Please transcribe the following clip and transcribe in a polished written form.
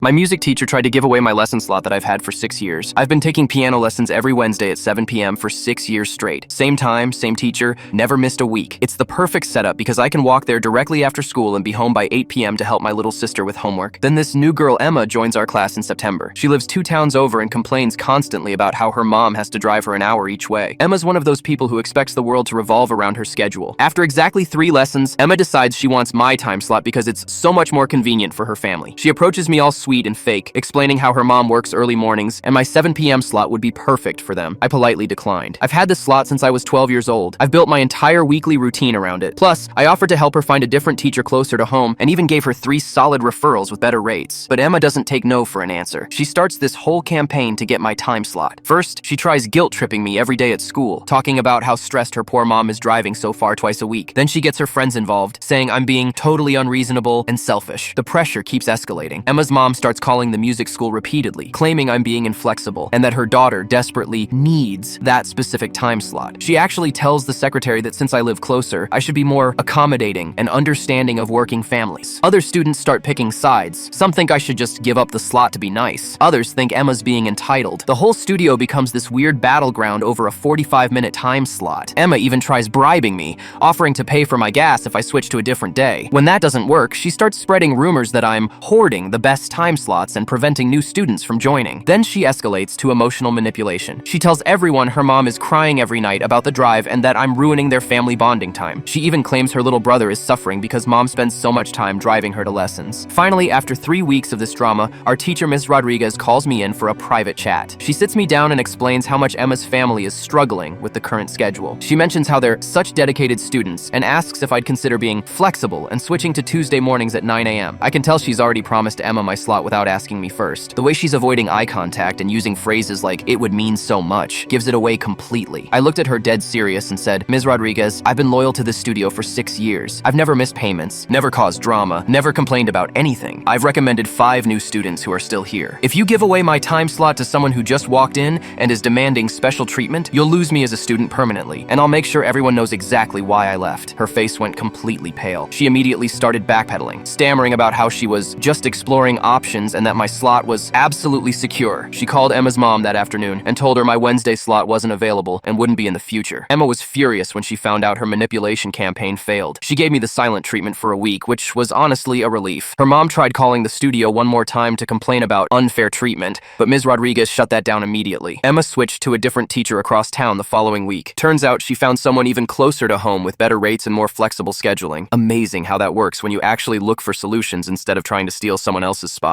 My music teacher tried to give away my lesson slot that I've had for 6 years. I've been taking piano lessons every Wednesday at 7 p.m. for 6 years straight. Same time, same teacher, never missed a week. It's the perfect setup because I can walk there directly after school and be home by 8 p.m. to help my little sister with homework. Then this new girl, Emma, joins our class in September. She lives 2 towns over and complains constantly about how her mom has to drive her an hour each way. Emma's one of those people who expects the world to revolve around her schedule. After exactly 3 lessons, Emma decides she wants my time slot because it's so much more convenient for her family. She approaches me all sweet and fake, explaining how her mom works early mornings and my 7 p.m. slot would be perfect for them. I politely declined. I've had this slot since I was 12 years old. I've built my entire weekly routine around it. Plus, I offered to help her find a different teacher closer to home and even gave her 3 solid referrals with better rates. But Emma doesn't take no for an answer. She starts this whole campaign to get my time slot. First, she tries guilt-tripping me every day at school, talking about how stressed her poor mom is driving so far twice a week. Then she gets her friends involved, saying I'm being totally unreasonable and selfish. The pressure keeps escalating. Emma's mom starts calling the music school repeatedly, claiming I'm being inflexible and that her daughter desperately needs that specific time slot. She actually tells the secretary that since I live closer, I should be more accommodating and understanding of working families. Other students start picking sides. Some think I should just give up the slot to be nice. Others think Emma's being entitled. The whole studio becomes this weird battleground over a 45-minute time slot. Emma even tries bribing me, offering to pay for my gas if I switch to a different day. When that doesn't work, she starts spreading rumors that I'm hoarding the best time slots and preventing new students from joining. Then she escalates to emotional manipulation. She tells everyone her mom is crying every night about the drive and that I'm ruining their family bonding time. She even claims her little brother is suffering because mom spends so much time driving her to lessons. Finally, after 3 weeks of this drama, our teacher, Ms. Rodriguez, calls me in for a private chat. She sits me down and explains how much Emma's family is struggling with the current schedule. She mentions how they're such dedicated students and asks if I'd consider being flexible and switching to Tuesday mornings at 9 a.m. I can tell she's already promised Emma my slot without asking me first. The way she's avoiding eye contact and using phrases like "it would mean so much" gives it away completely. I looked at her dead serious and said, "Ms. Rodriguez, I've been loyal to this studio for 6 years. I've never missed payments, never caused drama, never complained about anything. I've recommended 5 new students who are still here. If you give away my time slot to someone who just walked in and is demanding special treatment, you'll lose me as a student permanently, and I'll make sure everyone knows exactly why I left." Her face went completely pale. She immediately started backpedaling, stammering about how she was just exploring options and that my slot was absolutely secure. She called Emma's mom that afternoon and told her my Wednesday slot wasn't available and wouldn't be in the future. Emma was furious when she found out her manipulation campaign failed. She gave me the silent treatment for a week, which was honestly a relief. Her mom tried calling the studio one more time to complain about unfair treatment, but Ms. Rodriguez shut that down immediately. Emma switched to a different teacher across town the following week. Turns out she found someone even closer to home with better rates and more flexible scheduling. Amazing how that works when you actually look for solutions instead of trying to steal someone else's spot.